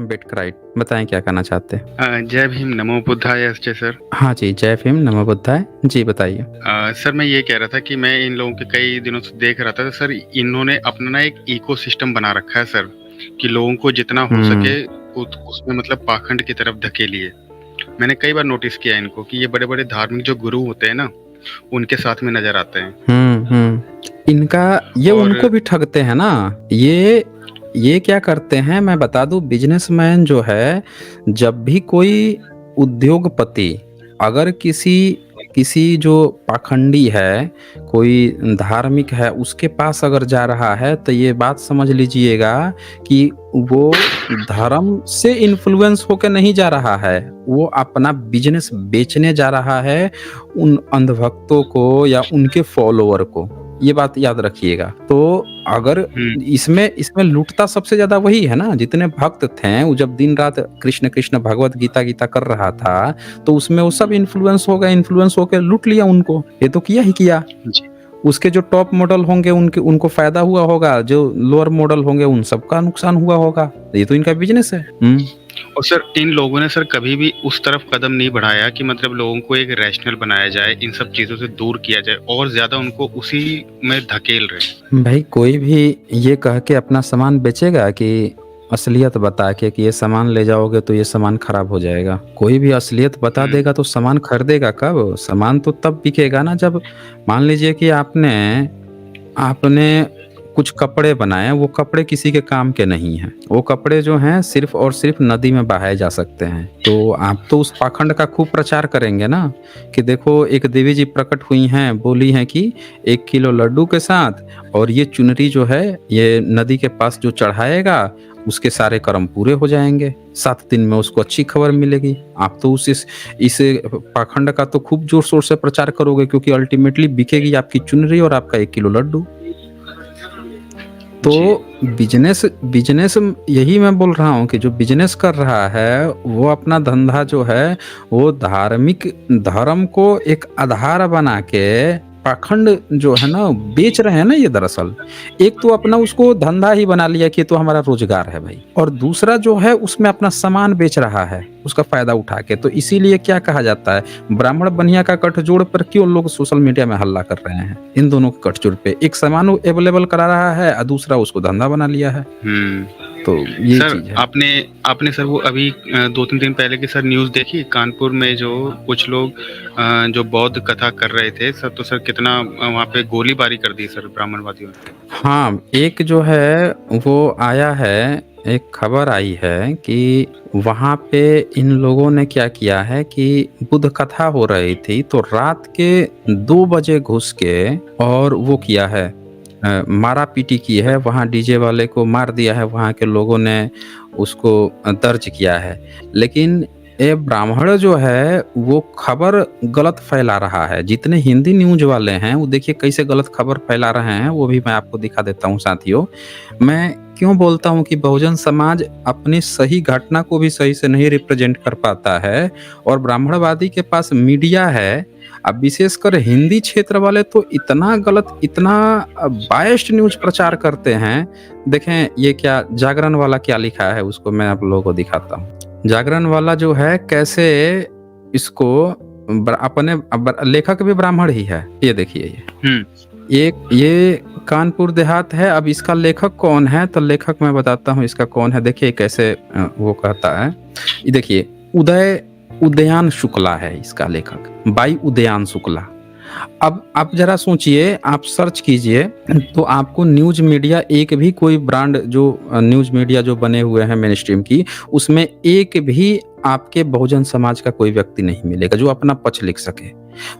Ambedkar right. बताएं क्या कहना चाहते हैं? जय भीम, नमो बुद्धाय एसजे सर। हाँ जी, जय भीम, नमो बुद्धाय। जी बताइए। सर मैं ये कह रहा था कि मैं इन लोगों के कई दिनों से देख रहा था तो सर इन्होंने अपना ना एक इकोसिस्टम बना रखा है सर, कि लोगों को जितना हो सके उसमें मतलब पाखंड की तरफ धकेलिए। मैंने कई बार नोटिस किया इनको कि ये बड़े बड़े धार्मिक जो गुरु होते हैं ना, उनके साथ में नजर आते हैं। इनका ये और उनको भी ठगते हैं ना। ये क्या करते हैं मैं बता दूं, बिजनेसमैन जो है, जब भी कोई उद्योगपति अगर किसी जो पाखंडी है, कोई धार्मिक है, उसके पास अगर जा रहा है तो ये बात समझ लीजिएगा कि वो धर्म से इन्फ्लुएंस होकर नहीं जा रहा है, वो अपना बिजनेस बेचने जा रहा है उन अंधभक्तों को या उनके फॉलोअर को। ये बात याद रखिएगा। तो अगर इसमें लूटता सबसे ज्यादा वही है ना। जितने भक्त थे वो जब दिन रात कृष्ण कृष्ण भगवत गीता कर रहा था, तो उसमें वो सब इन्फ्लुएंस होकर लूट लिया उनको। ये तो किया ही किया। उसके जो टॉप मॉडल होंगे उनको फायदा हुआ होगा, जो लोअर मॉडल होंगे उन सबका नुकसान हुआ होगा। ये तो इनका बिजनेस है। और सर इन लोगों ने सर कभी भी उस तरफ कदम नहीं बढ़ाया कि मतलब लोगों को एक रैशनल बनाया जाए, इन सब चीजों से दूर किया जाए, और ज्यादा उनको उसी में धकेल रहे। भाई कोई भी ये कह के अपना सामान बेचेगा कि असलियत बता के कि ये सामान ले जाओगे तो ये सामान खराब हो जाएगा। कोई भी असलियत बता देगा तो सामान खरीदेगा कब? सामान तो तब बिकेगा ना जब मान लीजिए कि आपने कुछ कपड़े बनाए, वो कपड़े किसी के काम के नहीं हैं। वो कपड़े जो हैं सिर्फ और सिर्फ नदी में बहाए जा सकते हैं। तो आप तो उस पाखंड का खूब प्रचार करेंगे ना कि देखो एक देवी जी प्रकट हुई हैं, बोली हैं कि 1 किलो लड्डू के साथ और ये चुनरी जो है ये नदी के पास जो चढ़ाएगा उसके सारे कर्म पूरे हो जाएंगे, 7 दिन में उसको अच्छी खबर मिलेगी। आप तो इस पाखंड का तो खूब जोर शोर से प्रचार करोगे, क्योंकि अल्टीमेटली बिकेगी आपकी चुनरी और आपका 1 किलो लड्डू। तो बिजनेस यही मैं बोल रहा हूँ कि जो बिजनेस कर रहा है वो अपना धंधा जो है वो धार्मिक धर्म को एक आधार बना के पाखंड जो है ना बेच रहे हैं ना। ये दरअसल एक तो अपना उसको धंधा ही बना लिया कि तो हमारा रोजगार है भाई, और दूसरा जो है उसमें अपना सामान बेच रहा है उसका फायदा उठा के। तो इसीलिए क्या कहा जाता है, ब्राह्मण बनिया का गठजोड़ पर क्यों लोग सोशल मीडिया में हल्ला कर रहे हैं? इन दोनों के गठजोड़ पे एक सामान अवेलेबल करा रहा है और दूसरा उसको धंधा बना लिया है। तो ये सर चीज है। आपने सर वो अभी 2-3 दिन पहले की सर न्यूज़ देखी, कानपुर में जो कुछ लोग जो बौद्ध कथा कर रहे थे सर, तो सर कितना वहाँ पे गोलीबारी कर दी सर ब्राह्मणवादियों ने। हाँ, एक जो है वो आया है, एक खबर आई है कि वहाँ पे इन लोगों ने क्या किया है कि बुद्ध कथा हो रही थी तो रात के 2 बजे घुस के और वो किया है, मारा पीटी की है। वहाँ डीजे वाले को मार दिया है, वहाँ के लोगों ने उसको दर्ज किया है। लेकिन ये ब्राह्मण जो है वो खबर गलत फैला रहा है। जितने हिंदी न्यूज वाले हैं वो देखिए कैसे गलत खबर फैला रहे हैं, वो भी मैं आपको दिखा देता हूँ साथियों। मैं क्यों बोलता हूँ कि बहुजन समाज अपनी सही घटना को भी सही से नहीं रिप्रेजेंट कर पाता है, और ब्राह्मणवादी के पास मीडिया है। अब विशेषकर हिंदी क्षेत्र वाले तो इतना गलत, इतना बायस्ड न्यूज प्रचार करते हैं। देखें ये क्या जागरण वाला क्या लिखा है, उसको मैं आप लोगों को दिखाता हूँ। जागरण वाला जो है कैसे इसको अपने लेखक भी ब्राह्मण ही है। ये देखिए ये कानपुर देहात है। अब इसका लेखक कौन है, तो लेखक मैं बताता हूँ इसका कौन है। देखिए कैसे वो कहता है। ये देखिए उदयान शुक्ला है इसका लेखक, बाई उदयान शुक्ला। अब आप जरा सोचिए, आप सर्च कीजिए तो आपको न्यूज मीडिया एक भी कोई ब्रांड जो न्यूज मीडिया जो बने हुए हैं मेन स्ट्रीम की, उसमें एक भी आपके बहुजन समाज का कोई व्यक्ति नहीं मिलेगा जो अपना पक्ष लिख सके।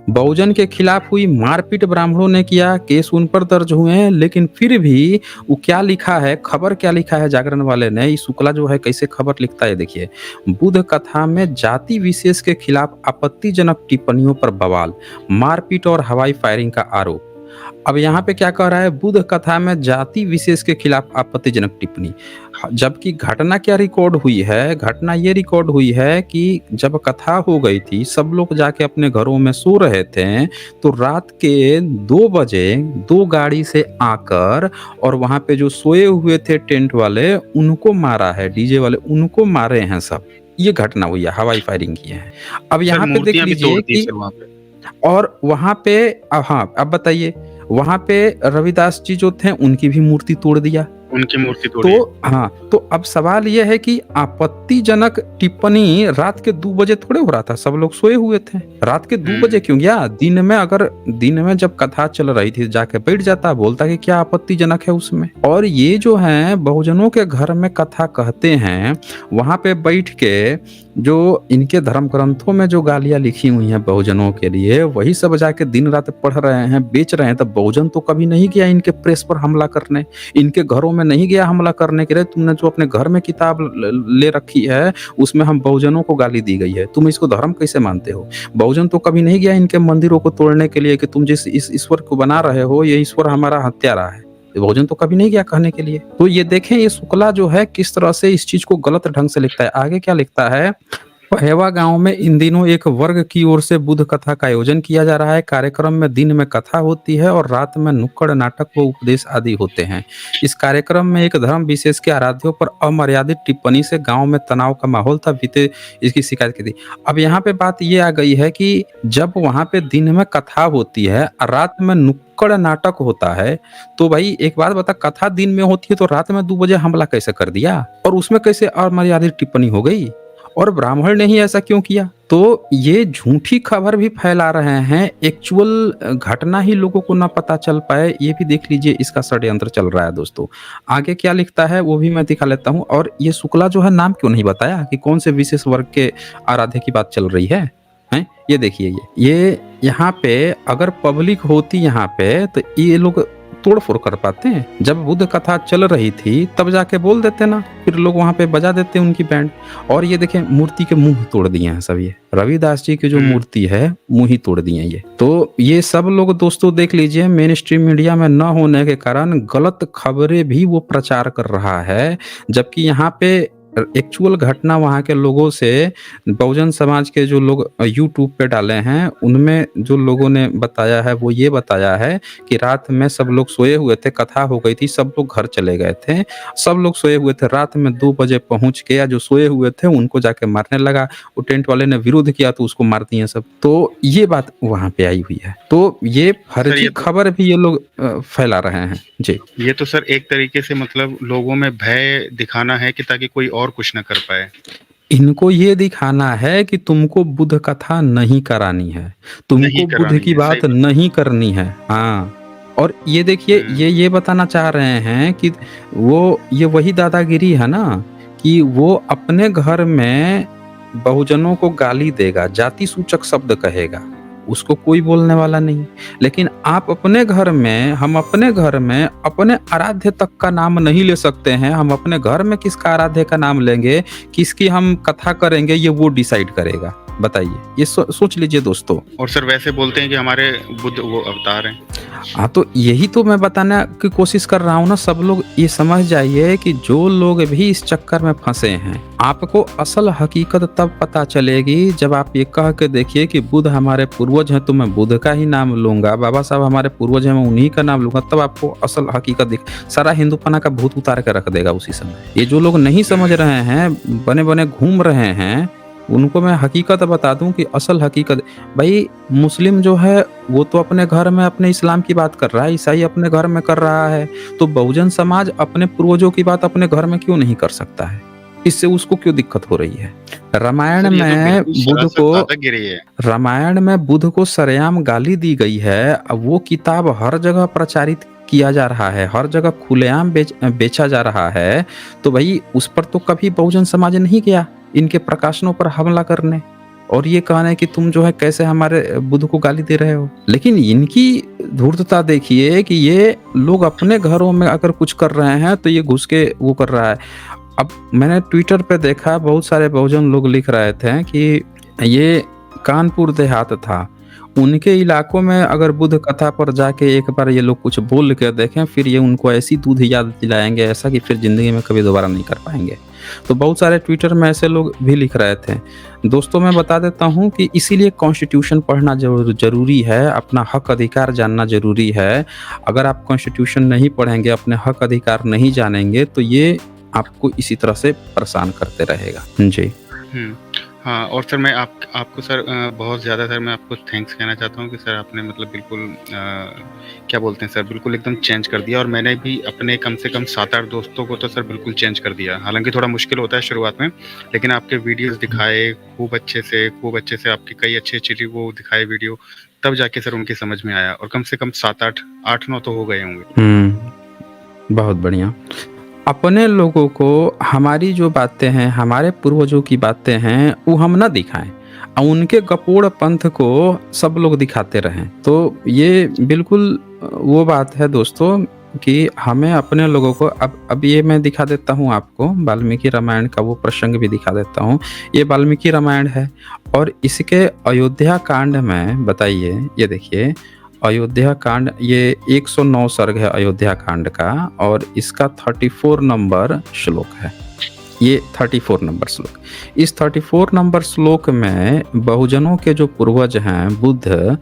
बहुजन के खिलाफ हुई मारपीट ब्राह्मणों ने किया, केस उन पर दर्ज हुए हैं, लेकिन फिर भी वो क्या लिखा है, खबर क्या लिखा है जागरण वाले ने। शुक्ला जो है कैसे खबर लिखता है देखिए। बुद्ध कथा में जाति विशेष के खिलाफ आपत्तिजनक टिप्पणियों पर बवाल, मारपीट और हवाई फायरिंग का आरोप। अब यहाँ पे क्या कह रहा है, बुद्ध कथा में जाति विशेष के खिलाफ आपत्तिजनक टिप्पणी। जबकि घटना क्या रिकॉर्ड हुई है, घटना ये रिकॉर्ड हुई है कि जब कथा हो गई थी, सब लोग जाके अपने घरों में सो रहे थे, तो रात के 2 बजे 2 गाड़ी से आकर और वहाँ पे जो सोए हुए थे टेंट वाले, उनको मारा है, डीजे वाले उनको मारे हैं सब। ये घटना हुई है, हवाई फायरिंग की है। अब सर यहाँ पे देख मूर्तियाँ भी लीजिए तोड़ दी कि सर वहाँ पे। और वहाँ पे हाँ, अब बताइए, वहाँ पे रविदास जी जो थे उनकी भी मूर्ति तोड़ दिया। उनकी मूर्ति तोड़ी। तो हाँ, तो अब सवाल ये है कि आपत्तिजनक टिप्पणी रात के 2 बजे थोड़े हो रहा था, सब लोग सोए हुए थे। रात के 2 बजे क्यों गया? दिन में जब कथा चल रही थी जाके बैठ जाता, बोलता कि क्या आपत्तिजनक है उसमें। और ये जो है बहुजनों के घर में कथा कहते हैं, वहां पे बैठ के जो इनके धर्म ग्रंथों में जो गालियां लिखी हुई हैं बहुजनों के लिए, वही सब जाके दिन रात पढ़ रहे हैं, बेच रहे हैं। तो बहुजन तो कभी नहीं गया इनके प्रेस पर हमला करने, इनके घरों में नहीं गया हमला करने के लिए। तुमने जो अपने घर में किताब ले रखी है, उसमें हम बहुजनों को गाली दी गई है, तुम इसको धर्म कैसे मानते हो? बहुजन तो कभी नहीं गया इनके मंदिरों को तोड़ने के लिए कि तुम जिस इस ईश्वर को बना रहे हो, ये ईश्वर हमारा हत्यारा है। बहुजन तो कभी नहीं गया कहने के लिए। तो ये देखें, ये शुक्ला जो है किस तरह से इस चीज को गलत ढंग से लिखता है। आगे क्या लिखता है, पहेवा गांव में इन दिनों एक वर्ग की ओर से बुद्ध कथा का आयोजन किया जा रहा है। कार्यक्रम में दिन में कथा होती है और रात में नुक्कड़ नाटक व उपदेश आदि होते हैं। इस कार्यक्रम में एक धर्म विशेष के आराध्यों पर अमर्यादित टिप्पणी से गांव में तनाव का माहौल था, बीते इसकी शिकायत की थी। अब यहाँ पे बात ये आ गई है कि जब वहां पे दिन में कथा होती है और रात में नुक्कड़ नाटक होता है, तो भाई एक बात बता, कथा दिन में होती है तो रात में 2 बजे हमला कैसे कर दिया, और उसमें कैसे अमर्यादित टिप्पणी हो गई, और ब्राह्मण ने ही ऐसा क्यों किया? तो ये झूठी खबर भी फैला रहे हैं, एक्चुअल घटना ही लोगों को ना पता चल पाए, ये भी देख लीजिए, इसका षड्यंत्र चल रहा है दोस्तों। आगे क्या लिखता है वो भी मैं दिखा लेता हूँ। और ये शुक्ला जो है नाम क्यों नहीं बताया कि कौन से विशेष वर्ग के आराध्य की बात चल रही है, हैं? ये देखिए, ये यहाँ पे अगर पब्लिक होती यहाँ पे तो ये लोग तोड़ फोड़ कर पाते हैं। जब बुद्ध कथा चल रही थी तब जाके बोल देते ना, फिर लोग वहां पे बजा देते उनकी बैंड। और ये देखें, मूर्ति के मुंह तोड़ दिए हैं सब। ये रविदास जी की जो मूर्ति है, मुंह ही तोड़ दिए ये। तो ये सब लोग दोस्तों देख लीजिए, मेन स्ट्रीम मीडिया में न होने के कारण गलत खबरें भी वो प्रचार कर रहा है, जबकि यहाँ पे एक्चुअल घटना वहाँ के लोगों से, बहुजन समाज के जो लोग यूट्यूब पे डाले हैं, उनमें जो लोगों ने बताया है वो ये बताया है कि रात में सब लोग सोए हुए थे, कथा हो गई थी, सब लोग घर चले गए थे, सब लोग सोए हुए थे, रात में 2 बजे पहुंच के, या जो सोए हुए थे उनको जाके मारने लगा। वो टेंट वाले ने विरोध किया तो उसको मार दिए सब। तो ये बात वहाँ पे आई हुई है। तो ये फर्जी खबर भी ये लोग फैला रहे हैं जी। ये तो सर एक तरीके से मतलब लोगों में भय दिखाना है कि ताकि कोई और कुछ ना कर पाए। इनको ये दिखाना है कि तुमको बुद्ध कथा नहीं करानी है, तुमको बुद्ध की बात नहीं करनी है। हाँ, और ये देखिए, ये बताना चाह रहे हैं कि वो ये वही दादागिरी है ना, कि वो अपने घर में बहुजनों को गाली देगा, जाति सूचक शब्द कहेगा, उसको कोई बोलने वाला नहीं। लेकिन आप अपने घर में, हम अपने घर में अपने आराध्य तक का नाम नहीं ले सकते हैं। हम अपने घर में किसका आराध्य का नाम लेंगे, किसकी हम कथा करेंगे, ये वो डिसाइड करेगा। बताइए, ये सोच लीजिए दोस्तों। और सर वैसे बोलते हैं कि हमारे बुद्ध वो अवतार हैं। हाँ, तो यही तो मैं बताने की कोशिश कर रहा हूँ ना। सब लोग ये समझ जाइए कि जो लोग भी इस चक्कर में फंसे हैं, आपको असल हकीकत तब पता चलेगी जब आप ये कह के देखिए कि बुद्ध हमारे पूर्वज हैं तो मैं बुद्ध का ही नाम लूंगा, बाबा साहब हमारे पूर्वज हैं मैं उन्हीं का नाम लूंगा। तब आपको असल हकीकत दिख, सारा हिंदूपना का भूत उतार के रख देगा उसी समय। ये जो लोग नहीं समझ रहे हैं, बने बने घूम रहे हैं, उनको मैं हकीकत बता दूं कि असल हकीकत, भाई मुस्लिम जो है वो तो अपने घर में अपने इस्लाम की बात कर रहा है, ईसाई अपने घर में कर रहा है, तो बहुजन समाज अपने पूर्वजों की बात अपने घर में क्यों नहीं कर सकता है? इससे उसको क्यों दिक्कत हो रही है? रामायण में बुद्ध को सरेआम गाली दी गई है। अब वो किताब हर जगह प्रचारित किया जा रहा है, हर जगह खुलेआम बेचा जा रहा है, तो भाई उस पर तो कभी बहुजन समाज नहीं गया इनके प्रकाशनों पर हमला करने और ये कहना है कि तुम जो है कैसे हमारे बुद्ध को गाली दे रहे हो। लेकिन इनकी धूर्तता देखिए कि ये लोग अपने घरों में अगर कुछ कर रहे हैं तो ये घुस के वो कर रहा है। अब मैंने ट्विटर पे देखा, बहुत सारे बहुजन लोग लिख रहे थे कि ये कानपुर देहात था, उनके इलाकों में अगर बुद्ध कथा पर जाके एक बार ये लोग कुछ बोल के देखें, फिर ये उनको ऐसी दूध याद दिलाएँगे ऐसा कि फिर ज़िंदगी में कभी दोबारा नहीं कर पाएँगे। तो बहुत सारे ट्विटर में ऐसे लोग भी लिख रहे थे। दोस्तों मैं बता देता हूँ कि इसीलिए कॉन्स्टिट्यूशन पढ़ना ज़रूरी है, अपना हक अधिकार जानना ज़रूरी है। अगर आप कॉन्स्टिट्यूशन नहीं पढ़ेंगे, अपने हक अधिकार नहीं जानेंगे, तो ये आपको इसी तरह से परेशान करते रहेगा। जी। हुँ। हाँ, और सर मैं आपको सर बहुत ज़्यादा सर मैं आपको थैंक्स कहना चाहता हूँ कि सर आपने मतलब बिल्कुल क्या बोलते हैं सर, बिल्कुल एकदम चेंज कर दिया, और मैंने भी अपने कम से कम 7-8 दोस्तों को तो सर बिल्कुल चेंज कर दिया। हालाँकि थोड़ा मुश्किल होता है शुरुआत में, लेकिन आपके वीडियोज़ दिखाए खूब अच्छे से आपकी कई अच्छी-अच्छी वो दिखाए वीडियो, तब जाके सर उनकी समझ में आया, और कम से कम 7-8 8-9 तो हो गए होंगे। बहुत बढ़िया। अपने लोगों को हमारी जो बातें हैं, हमारे पूर्वजों की बातें हैं, वो हम ना दिखाएँ उनके कपोड़ पंथ को सब लोग दिखाते रहें। तो ये बिल्कुल वो बात है दोस्तों कि हमें अपने लोगों को अब ये मैं दिखा देता हूँ आपको, वाल्मीकि रामायण का वो प्रसंग भी दिखा देता हूँ। ये वाल्मीकि रामायण है और इसके अयोध्या कांड में बताइए, ये देखिए अयोध्या कांड, ये 109 सर्ग है अयोध्या कांड का और इसका 34 नंबर श्लोक है। ये 34 नंबर श्लोक। इस 34 नंबर श्लोक में बहुजनों के जो पूर्वज हैं बुद्ध,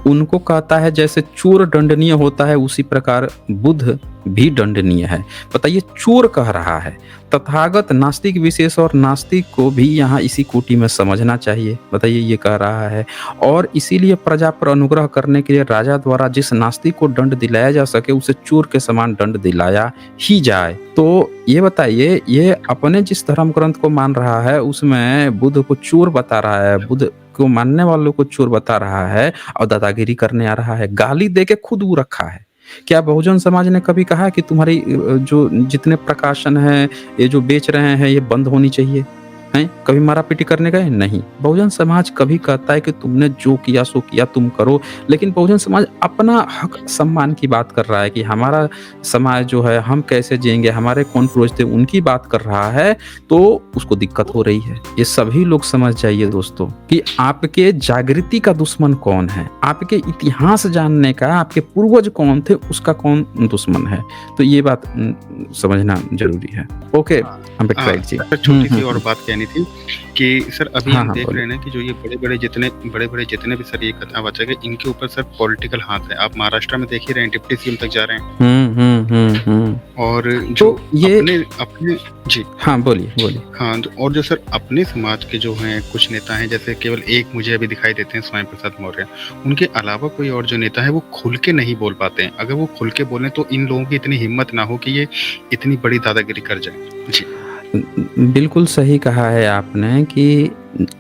उनको कहता है जैसे चोर दंडनीय होता है उसी प्रकार बुद्ध भी दंडनीय है। बताइए, चोर कह रहा है। तथागत नास्तिक विशेष और नास्तिक को भी यहाँ इसी कोटि में समझना चाहिए। बताइए, ये कह रहा है। और इसीलिए प्रजा पर अनुग्रह करने के लिए राजा द्वारा जिस नास्तिक को दंड दिलाया जा सके उसे चोर के समान दंड दिलाया ही जाए। तो ये बताइए, ये अपने जिस धर्म ग्रंथ को मान रहा है उसमें बुद्ध को चोर बता रहा है, बुद्ध को मानने वालों को चोर बता रहा है और दादागिरी करने आ रहा है। गाली दे के खुद वो रखा है। क्या बहुजन समाज ने कभी कहा कि तुम्हारी जो जितने प्रकाशन है, ये जो बेच रहे हैं, ये बंद होनी चाहिए? हैं? कभी मारा पीटी करने गए? नहीं। बहुजन समाज कभी कहता है कि तुमने जो किया सो किया, तुम करो। लेकिन बहुजन समाज अपना हक सम्मान की बात कर रहा है कि हमारा समाज जो है, हम कैसे जिएंगे, हमारे कौन पूर्वज थे, उनकी बात कर रहा है, तो उसको दिक्कत हो रही है। ये सभी लोग समझ जाइए दोस्तों कि आपके जागृति का दुश्मन कौन है, आपके इतिहास जानने का, आपके पूर्वज कौन थे, उसका कौन दुश्मन है। तो ये बात समझना जरूरी है। ओके अम्बेडकर जी, छोटी सी और बात कहनी थी कि सर अभी हम देख बोलिए। रहे हैं ना कि जो ये बड़े-बड़े जितने भी सर ये कथावाचक है, इनके ऊपर सर पॉलिटिकल हाथ है। आप महाराष्ट्र में देख ही रहे हैं, डिप्टी सीएम तक जा रहे हैं। और जो तो ये अपने जी। हाँ, बोलिए। हाँ, और जो सर अपने समाज के जो हैं कुछ नेता हैं, जैसे केवल एक मुझे अभी दिखाई देते हैं, स्वयं प्रसाद मौर्य। उनके अलावा कोई और जो नेता है वो खुल के नहीं बोल पाते हैं। अगर वो खुल के बोलें तो इन लोगों की इतनी हिम्मत ना हो कि ये इतनी बड़ी दादागिरी कर जाएँ। जी। बिल्कुल सही कहा है आपने कि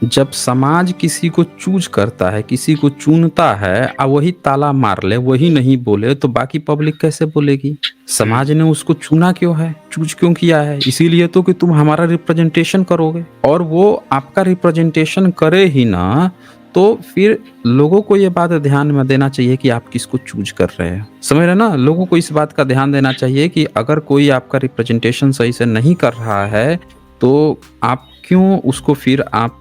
जब समाज किसी को चूज करता है, किसी को चुनता है और वही ताला मार ले, वही नहीं बोले, तो बाकी पब्लिक कैसे बोलेगी? समाज ने उसको चुना क्यों है, चूज क्यों किया है? इसीलिए तो कि तुम हमारा रिप्रेजेंटेशन करोगे, और वो आपका रिप्रेजेंटेशन करे ही ना, तो फिर लोगों को ये बात ध्यान में देना चाहिए कि आप किसको चूज कर रहे हैं। समझ रहे ना? लोगों को इस बात का ध्यान देना चाहिए कि अगर कोई आपका रिप्रेजेंटेशन सही से नहीं कर रहा है, तो आप क्यों उसको फिर आप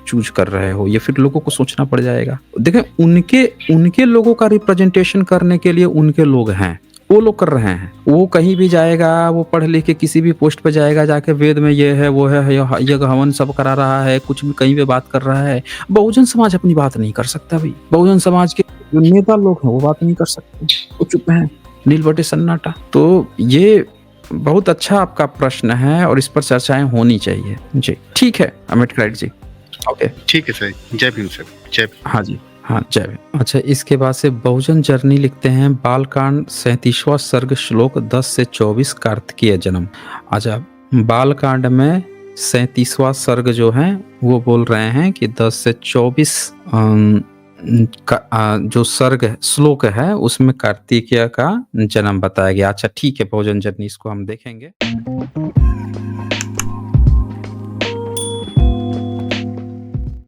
चूज कर रहे हो, ये फिर लोगों को सोचना पड़ जाएगा। देखें, उनके लोगों का रिप्रेजेंटेशन करने के लिए उनके लोग हैं, वो लोग कर रहे हैं। वो कहीं भी जाएगा, वो पढ़ लिख के किसी भी पोस्ट पे जाएगा, जाके वेद में ये है, वो है, यज्ञ हवन सब करा रहा है, कुछ भी कहीं पे बात कर रहा है। बहुजन समाज अपनी बात नहीं कर सकता भाई। बहुजन समाज के जो नेता लोग हैं वो बात नहीं कर सकते, वो चुप हैं, नील बटे सन्नाटा। तो ये बहुत अच्छा आपका प्रश्न है और इस पर चर्चाएं होनी चाहिए। जी ठीक है अम्बेडकर जी, ओके ठीक है सर। जय भीम सर। जय भीम। हाँ जी, हाँ जय भीम। अच्छा, इसके बाद से बहुजन जर्नी लिखते हैं, बालकांड 37वां सर्ग श्लोक 10 से 24 कार्तिकीय जन्म। अच्छा, बालकांड में 37वां सर्ग जो है वो बोल रहे हैं कि 10 से 24 जो सर्ग श्लोक है उसमें कार्तिकेय का जन्म बताया गया। अच्छा ठीक है, बहुजन जर्नी इसको हम देखेंगे।